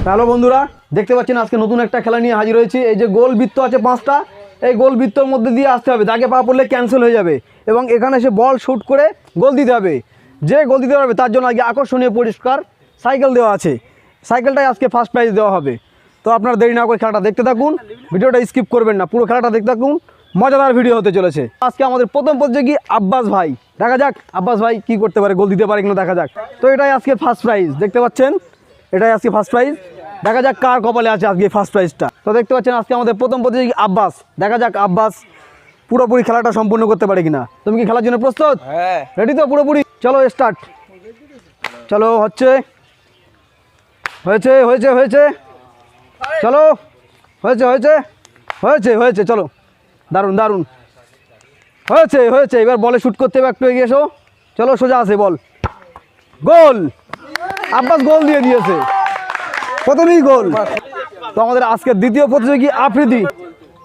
Hello বন্ধুরা, দেখতে পাচ্ছেন আজকে নতুন একটা খেলা নিয়ে হাজির হয়েছি। এই যে গোল বৃত্ত আছে 5টা, এই গোল বৃত্তর মধ্যে দিয়ে আসতে হবে, দাগে পা পড়লে ক্যান্সেল হয়ে যাবে এবং এখানে এসে বল শুট করে গোল দিতে হবে। যে গোল দিতে পারবে তার জন্য আগে আকর্ষণীয় পরিষ্কার সাইকেল দেওয়া আছে, সাইকেলটাই আজকে ফার্স্ট প্রাইজ দেওয়া হবে। তো আপনারা দেরি না করে খেলাটা দেখতে থাকুন, ভিডিওটা স্কিপ করবেন না, পুরো খেলাটা দেখতে থাকুন, মজাদার ভিডিও হতে চলেছে। আজকে আমাদের প্রথম প্রতিযোগী আব্বাস ভাই, দেখা যাক আব্বাস ভাই কি করতে পারে, গোল দিতে পারে কিনা দেখা যাক। তো এটাই আজকে ফার্স্ট প্রাইজ, দেখতে পাচ্ছেন এটাই আজকে ফার্স্ট প্রাইজ। দেখা যাক কার কপালে আছে আজকে ফার্স্ট প্রাইজটা। তো দেখতে পাচ্ছেন আজকে আমাদের প্রথম প্রতিযোগী আব্বাস, দেখা যাক আব্বাস পুরোপুরি খেলাটা সম্পূর্ণ করতে পারে কিনা। তুমি কি খেলার জন্য প্রস্তুত? হ্যাঁ, রেডি তো পুরোপুরি? চলো স্টার্ট। চলো, হচ্ছে হয়েছে হয়েছে হয়েছে চলো, হয়েছে হয়েছে হয়েছে হয়েছে চলো, দারুণ দারুণ হয়েছে হয়েছে। এবার বলে শ্যুট করতে হবে, একটু এগিয়ে এসো। চলো, সোজা আছে বল, গোল। আব্বাস গোল দিয়ে দিয়েছে, প্রথমেই গোল। তো আমাদের আজকের দ্বিতীয় প্রতিযোগী আফ্রিদি,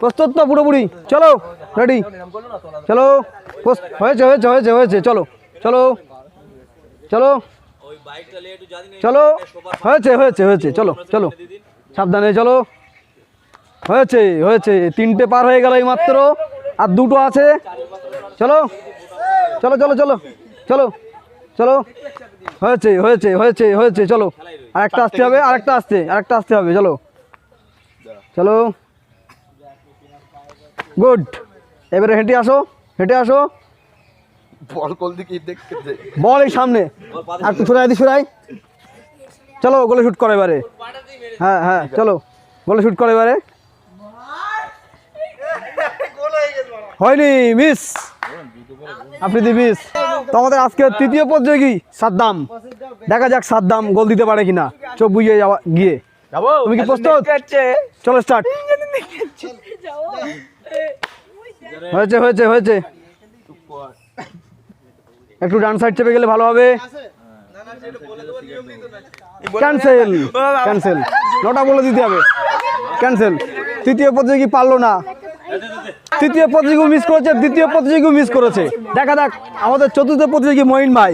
প্রস্তুত তো পুরোপুরি? চলো রেডি, চলো, হয়েছে হয়েছে হয়েছে হয়েছে চলো চলো চলো চলো, হয়েছে হয়েছে হয়েছে চলো চলো, সাবধানে চলো, হয়েছে হয়েছে। 3টে পার হয়ে গেল এই মাত্র, আর 2টো আছে। চলো চলো চলো চলো চলো চলো, হয়েছে হয়েছে হয়েছে হয়েছে চলো, আরেকটা আসতে হবে, আরেকটা আসতে হবে। চলো চলো, গুড। এবারে হেঁটে আসো, হেঁটে আসো, বল এই সামনে, একটু সরাই দি, সরাই। চলো, গোলে শুট করো এবারে। হ্যাঁ হ্যাঁ চলো, গোলে শুট করো এবারে। হয়নি, মিস, আফ্রিদি মিস। তো আমাদের আজকে তৃতীয় প্রতিযোগী সাদ্দাম, দেখা যাক সাদ্দাম গোল দিতে পারে কিনা, চোখ বুঝিয়ে যাওয়া গিয়ে। তুমি কি প্রস্তুত? চলো স্টার্ট। হয়েছে হয়েছে হয়েছে, একটু ডান সাইড চেপে গেলে ভালো হবে। ক্যান্সেল ক্যান্সেল, 9টা বলে দিতে হবে, ক্যান্সেল। তৃতীয় প্রতিযোগী পারলো না, তৃতীয় প্রতিযোগী মিস করেছে, দ্বিতীয় প্রতিযোগী মিস করেছে। দেখা যাক আমাদের চতুর্থ প্রতিযোগী মঈন ভাই,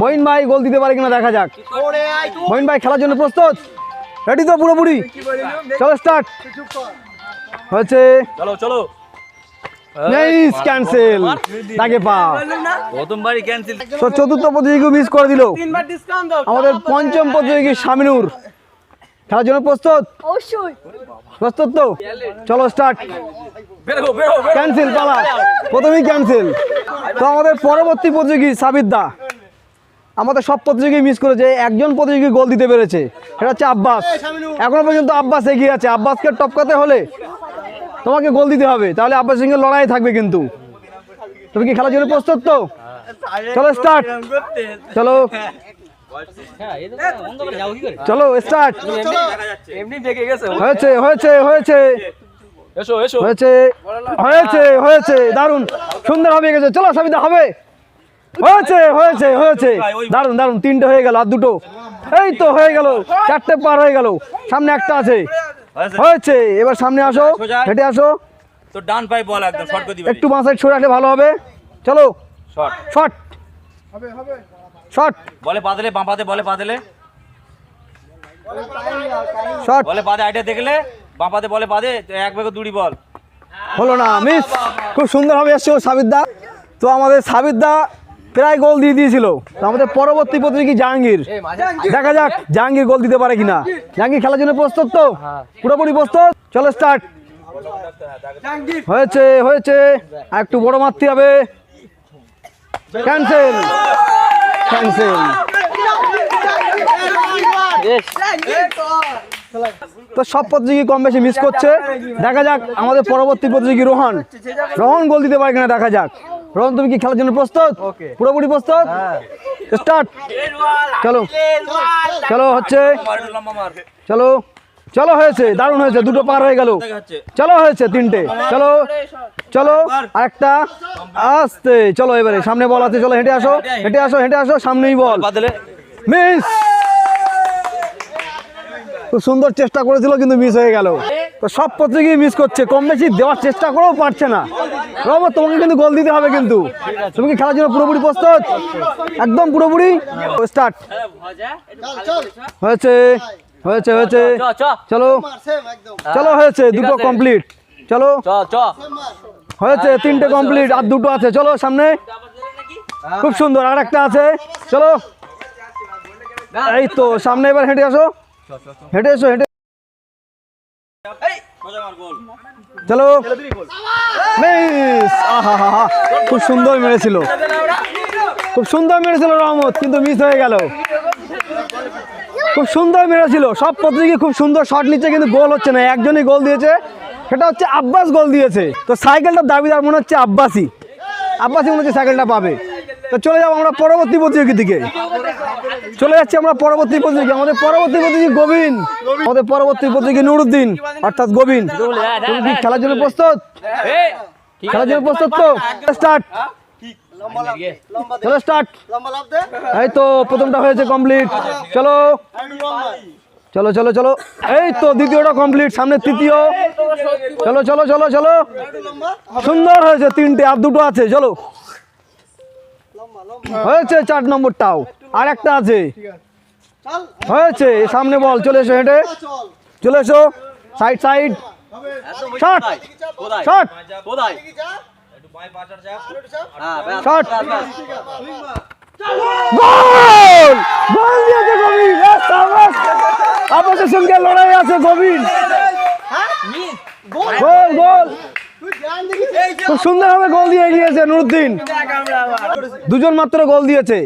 মঈন ভাই গোল দিতে পারে কিনা দেখা যাক। মঈন ভাই খেলার জন্য প্রস্তুত? রেডি তো পুরোপুরি? চলো স্টার্ট। হয়েছে, চলো চলো, ক্যান্সেল, দাগে পা, প্রথমবারই ক্যান্সেল। তো চতুর্থ প্রতিযোগী মিস করে দিল। আমাদের পঞ্চম প্রতিযোগী শামিনুর, খেলার জন্য প্রস্তুত? অবশ্যই প্রস্তুত তো? চলো স্টার্ট। ক্যান্সেল, পালা, প্রথমেই ক্যান্সেল। তো আমাদের পরবর্তী প্রতিযোগী সাবিদ্দা, আমাদের সব প্রতিযোগী মিস করেছে, একজন প্রতিযোগী গোল দিতে পেরেছে, সেটা হচ্ছে আব্বাস। এখনো পর্যন্ত আব্বাস এগিয়ে আছে। আব্বাসকে টপকাতে হলে তোমাকে গোল দিতে হবে, তাহলে আব্বাসের সঙ্গে লড়াই থাকবে কিন্তু। তুমি কি খেলার জন্য প্রস্তুত তো? চলো স্টার্ট। চলো চলো স্টার্ট। হয়েছে হয়েছে হয়েছে হয়েছে হয়েছে হয়েছে, দারুণ, সুন্দর হবে গেছে। চলো সাবিদা, হবে, হয়েছে হয়েছে হয়েছে, দারুণ দারুণ। 3টে হয়ে গেল, আর 2টো, এই তো হয়ে গেল, 4টে পার হয়ে গেল, সামনে একটা আছে। হয়েছে, এবার সামনে আসো, হেঁটে আসো। তো ডান পায়ে বল একদম শর্ট করে দিবে, একটু বাঁ সাইড সরে আসলে ভালো হবে। চলো শট শট শট, বলে পা দিলে, বাঁ পাতে বলে পা দিলে, শট, বলে পা দে, আইডিয়া দেখলে বাঁ পাতে বলে পা দে, এক বেগে দুড়ি বল, হলো না, মিস। খুব সুন্দরভাবে এসছে সাবিদ্দা। তো আমাদের সাবিদ্দা প্রায় গোল দিয়ে দিয়েছিল। তো আমাদের পরবর্তী প্রতিযোগী জাহাঙ্গীর, দেখা যাক জাহাঙ্গীর গোল দিতে পারে কিনা। জাহাঙ্গীর খেলার জন্য প্রস্তুত তো? পুরোপুরি প্রস্তুত? চলো স্টার্ট। হয়েছে হয়েছে, আর একটু বড় মারতে হবে। Cancel cancel. তো সব প্রতিযোগী কম বেশি মিস করছে। দেখা যাক আমাদের পরবর্তী প্রতিযোগী রোহান, রোহন গোল দিতে পারে কিনা দেখা যাক। রোহন, তুমি কি খেলার জন্য প্রস্তুত? পুরোপুরি প্রস্তুত? স্টার্ট। চলো চলো, হচ্ছে, চলো চলো, হয়েছে, দারুণ হয়েছে, 2টো পার হয়ে গেল। চলো, হয়েছে 3টে। চলো চলো, আরেকটা আসতে। চলো এবারে সামনে বল আছে, চলো হেঁটে আসো, হেঁটে আসো, হেঁটে আসো, সামনেই বল, মিস। খুব সুন্দর চেষ্টা করেছিল কিন্তু মিস হয়ে গেল। তো সব প্রতিযোগী মিস করছে, কম বেশি দেওয়ার চেষ্টা করেও পারছে না। রব, তোমাকে কিন্তু গোল দিতে হবে কিন্তু। তুমি কি খেলার জন্য পুরোপুরি প্রস্তুত? একদম পুরোপুরি? স্টার্ট। হয়েছে হয়েছে হয়েছে চ চ চলো চলো হয়েছে দুটো আছে। কমপ্লিট চলো চ চ হয়েছে তিনটে কমপ্লিট আর দুটো আছে চলো সামনে খুব সুন্দর আর একটা আছে চলো এই তো সামনে এবার হেঁটে আসো হেঁটে এসো হেঁটে চলো মিস আহা খুব সুন্দর মেরেছিল খুব সুন্দর মেরেছিল রহমত কিন্তু মিস হয়ে গেল খুব সুন্দর মেরেছিল সব প্রতিযোগী খুব সুন্দর শট নিচ্ছে কিন্তু গোল হচ্ছে না একজনই গোল দিয়েছে সেটা হচ্ছে আব্বাস গোল দিয়েছে তো সাইকেলটার দাবিদার মনে হচ্ছে আব্বাসি মনে হচ্ছে সাইকেলটা পাবে তো চলে যাবো আমরা পরবর্তী প্রতিযোগী দিকে চলে যাচ্ছি আমরা পরবর্তী প্রতিযোগী আমাদের পরবর্তী প্রতিযোগী গোবিন আমাদের পরবর্তী প্রতিযোগী নুরুদ্দিন অর্থাৎ গোবিন তুমি কি খেলার জন্য প্রস্তুত খেলার জন্য প্রস্তুত তো স্টার্ট চলো স্টার্ট এই তো প্রথমটা হয়েছে কমপ্লিট চলো চলো চলো চলো এই তো দ্বিতীয়টা কমপ্লিট সামনে তৃতীয় চলো চলো চলো চলো সুন্দর হয়েছে তিনটে আর দুটো আছে চলো হয়েছে 4 নম্বরটাও আর একটা আছে হয়েছে সামনে বল চলে এসো হেঁটে চলে এসো সাইড সাইড শট শট কোথায় শট গোল গোল দিয়েছে গোবিন আব্বাসের সঙ্গে লড়াই আছে গোবিন গোল গোল খুব সুন্দরভাবে গোল দিয়ে এগিয়েছে নুরুদ্দিন দুজন মাত্র গোল দিয়েছে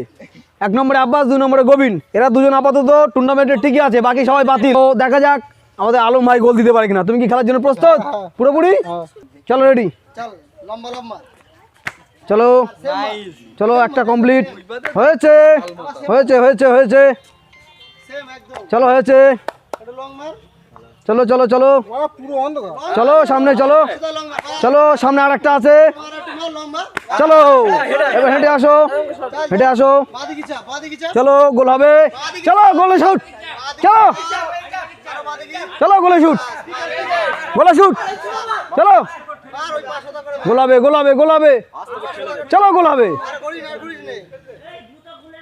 1 নম্বরে আব্বাস 2 নম্বরে গোবিন এরা দুজন আপাতত টুর্নামেন্টে ঠিকই আছে বাকি সবাই বাতিল তো দেখা যাক আমাদের আলম ভাই গোল দিতে পারে কিনা তুমি কি খেলার জন্য প্রস্তুত পুরোপুরি চলো রেডি চলো চলো একটা কমপ্লিট হয়েছে হয়েছে হয়েছে হয়েছে চলো হয়েছে চলো চলো চলো চলো সামনে চলো চলো সামনে আর একটা আছে চলো এবার হেঁটে আসো হেঁটে আসো চলো গোল হবে চলো গোলে শুট চলো চলো গোলে শুট গোলে শুট চলো গোলাবে গোলাবে গোলাবে চলো গোলাবে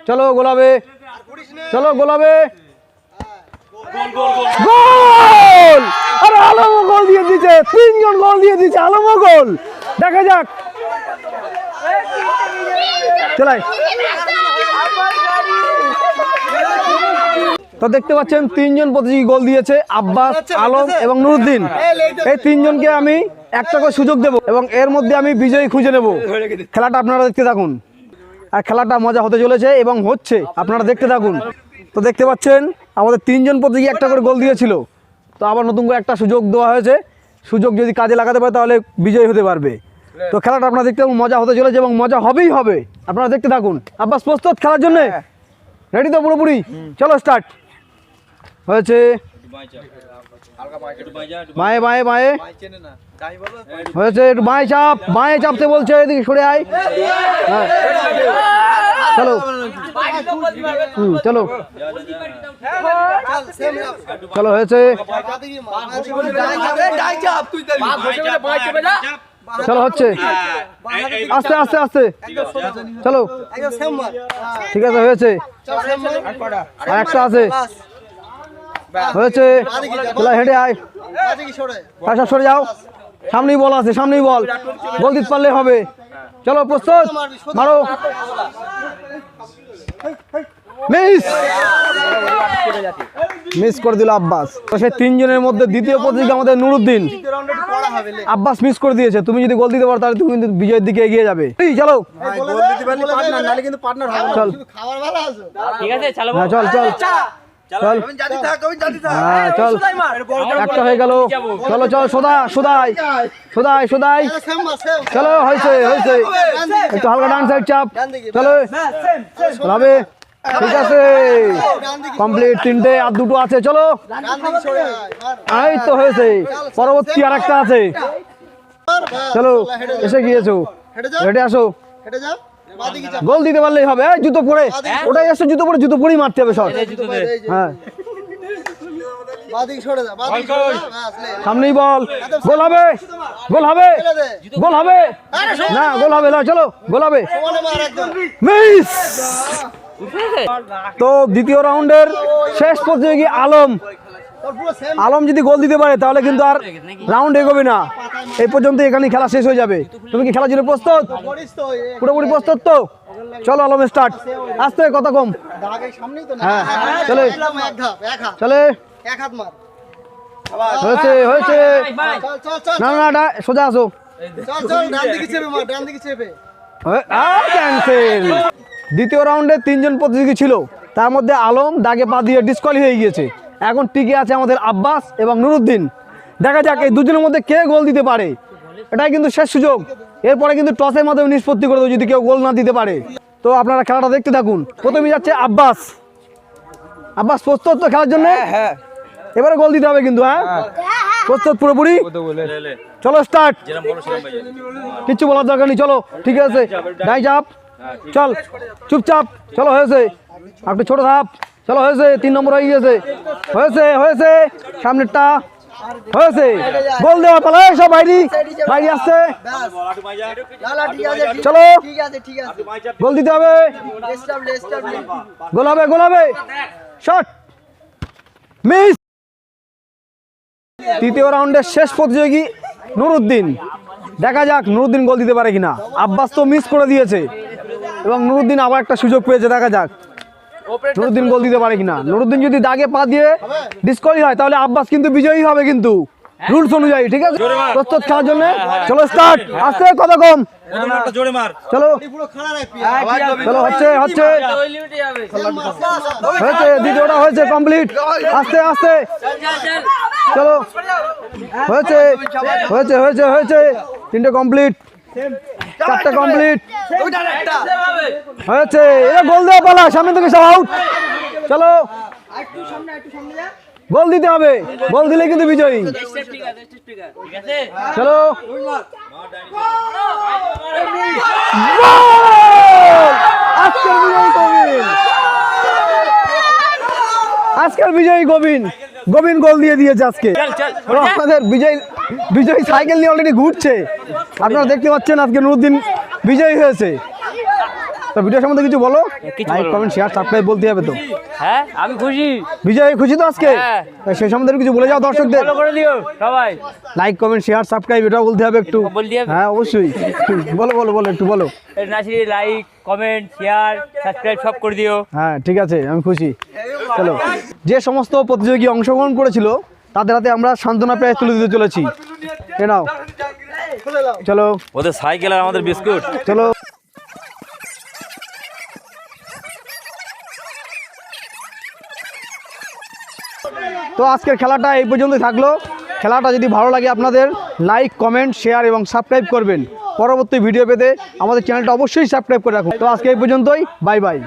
চলো গোলাবে চলো গোলাবে গোল আরে আলমও গোল দিয়ে দিয়েছে 3 জন গোল দিয়ে দিয়েছে আলমও গোল দেখা যাক চলাই তো দেখতে পাচ্ছেন 3 জন প্রতিযোগী গোল দিয়েছে আব্বাস আলম এবং নুরুদ্দিন এই 3 জনকে আমি একটা করে সুযোগ দেব এবং এর মধ্যে আমি বিজয়ী খুঁজে নেব খেলাটা আপনারা দেখতে থাকুন আর খেলাটা মজা হতে চলেছে এবং হচ্ছে আপনারা দেখতে থাকুন তো দেখতে পাচ্ছেন আমাদের 3 জন প্রতিযোগী একটা করে গোল দিয়েছিল তো আবার নতুন করে একটা সুযোগ দেওয়া হয়েছে সুযোগ যদি কাজে লাগাতে পারে তাহলে বিজয়ী হতে পারবে তো খেলাটা আপনারা দেখতে মজা হতে চলেছে এবং মজা হবেই হবে আপনারা দেখতে থাকুন আব্বাস প্রস্তুত খেলার জন্য রেডি তো পুরোপুরি চলো স্টার্ট হয়েছে বাঁয়ে বাঁয়ে বাঁয়ে হয়েছে একটু বাঁয়ে চাপতে বলছে এদিকে সরে আয় হ্যাঁ চলো চলো চলো হয়েছে চলো হচ্ছে আস্তে আস্তে আস্তে চলো ঠিক আছে হয়েছে আর একটা আছে হয়েছে চলো হেঁটে আয় আচ্ছা সরে যাও সামনেই বল আছে সামনেই বল গোল দিতে পারলে হবে চলো প্রস্তুত মারো মিস করে দিল আব্বাস তো সেই 3 জনের মধ্যে দ্বিতীয় প্রতিযোগী আমাদের নুরুদ্দিন আব্বাস মিস করে দিয়েছে তুমি যদি গোল দিতে পারো তাহলে তুমি কিন্তু বিজয়ের দিকে এগিয়ে যাবে চলো চল ঠিক আছে চলো হ্যাঁ চল চল চল হ্যাঁ চল একটা হয়ে গেল চলো চল সোদা সোদাই সোদাই সোদাই চলো হয়েছে হয়েছে একটু হালকা ডান সাইড চাপ চলো হবে ঠিক আছে কমপ্লিট 3টে আর 2টো আছে চলো এই তো হয়েছে পরবর্তী আর একটা আছে চলো এসে গিয়েছো হেঁটে আসো গোল দিতে পারলেই হবে জুতো পরে ওটাই আসছে জুতো পরেই মারতে হবে সব হ্যাঁ সামনেই বল গোল হবে গোল হবে গোল হবে না গোল হবে না চলো গোল হবে মিস তো দ্বিতীয় রাউন্ডের শেষ প্রতিযোগী আলম আলম যদি গোল দিতে পারে তাহলে কিন্তু আর রাউন্ড এগোবে না, এই পর্যন্ত এখানেই খেলা শেষ হয়ে যাবে। তুমি কি খেলার জন্য প্রস্তুত? পুরোপুরি প্রস্তুত তো? চলো আলম স্টার্ট। আসতে কথা কম। হ্যাঁ চলে চলে। হয়েছে হয়েছে। না না না সোজা আসো। ক্যান্সেল। দ্বিতীয় রাউন্ডে 3 জন প্রতিযোগী ছিল, তার মধ্যে আলম দাগে পা দিয়ে ডিসকোয়ালি হয়ে গিয়েছে। এখন টিকে আছে আমাদের আব্বাস এবং নুরুদ্দিন। দেখা যাক এই দুজনের মধ্যে কে গোল দিতে পারে, এটাই কিন্তু শেষ সুযোগ। এরপরে কিন্তু টসের মাধ্যমে নিষ্পত্তি করে দেবো যদি কেউ গোল না দিতে পারে। তো আপনারা খেলাটা দেখতে থাকুন। প্রথমে যাচ্ছে আব্বাস। আব্বাস প্রস্তুত তো খেলার জন্য? হ্যাঁ এবারে গোল দিতে হবে কিন্তু। হ্যাঁ প্রস্তুত পুরোপুরি? চলো স্টার্ট। কিচ্ছু বলার দরকার নেই, চলো ঠিক আছে। ডাই চাপ, চল চুপচাপ। চলো হয়েছে, একটু ছোট ধাপ। চলো হয়েছে, 3 নম্বর হয়ে গিয়েছে। হয়েছে হয়েছে, সামনেরটা হয়েছে। গোল দেওয়া পালা, সব বাইরে বাইরে আসছে। চলো গোল দিতে হবে, গোল হবে গোল হবে। Shot miss. তৃতীয় রাউন্ডের শেষ প্রতিযোগী নুরুদ্দিন। দেখা যাক নুরুদ্দিন গোল দিতে পারে কিনা। আব্বাস তো মিস করে দিয়েছে এবং নুরুদ্দিন আবার একটা সুযোগ পেয়েছে। দেখা যাক নুরুদ্দিন গোল দিতে পারে কিনা। নুরুদ্দিন যদি দাগে পা দিয়ে ডিসকোয়ালি হয় তাহলে আব্বাস কিন্তু বিজয়ী হবে কিন্তু রুলস অনুযায়ী। ঠিক আছে, প্রস্তুত খেলার জন্য? চলো স্টার্ট। আসতে কথা কম। চলো চলো, হচ্ছে হচ্ছে হয়েছে। দ্বিতীয়টা হয়েছে কমপ্লিট। আস্তে আস্তে চলো। হয়েছে হয়েছে হয়েছে হয়েছে। 3টে কমপ্লিট, 4টে কমপ্লিট হয়েছে। এ গোল দেওয়া পালা, সামনে থেকে সব আউট। চলো গোল দিতে হবে, গোল দিলে কিন্তু বিজয়ী। চলো আজকের বিজয়ী গোবিন, আজকের বিজয়ী গোবিন। গোবিন গোল দিয়ে দিয়েছে আজকে। আমাদের বিজয়ী সাইকেল নিয়ে অলরেডি ঘুরছে। আপনারা দেখতে পাচ্ছেন আজকে নুরুদ্দিন বিজয়ী হয়েছে। তো ভিডিও সম্বন্ধে কিছু বলো। লাইক কমেন্ট শেয়ার সাবস্ক্রাইব বলতে হবে তো। হ্যাঁ আমি খুশি। বিজয়ী খুশি তো আজকে? সেই সম্বন্ধে কিছু বলে যাও দর্শকদের। করে দিও সবাই। লাইক কমেন্ট শেয়ার সাবস্ক্রাইব এটাও বলতে হবে একটু। হ্যাঁ অবশ্যই বলো বলো বলো একটু বলো। Nasir like comment share subscribe সব করে দিও। হ্যাঁ ঠিক আছে, আমি খুশি। চলো, যে সমস্ত প্রতিযোগী অংশগ্রহণ করেছিল তাদের হাতে আমরা সান্ত্বনা প্রাইজ তুলে দিতে চলেছি। এ নাও, চলো। ওদের সাইকেল আর আমাদের বিস্কুট। চলো। তো আজকের খেলাটা এই পর্যন্তই থাকলো। খেলাটা যদি ভালো লাগে আপনাদের লাইক কমেন্ট শেয়ার এবং সাবস্ক্রাইব করবেন। পরবর্তী ভিডিও পেতে আমাদের চ্যানেলটা অবশ্যই সাবস্ক্রাইব করে রাখুন। তো আজকে এই পর্যন্তই, বাই বাই।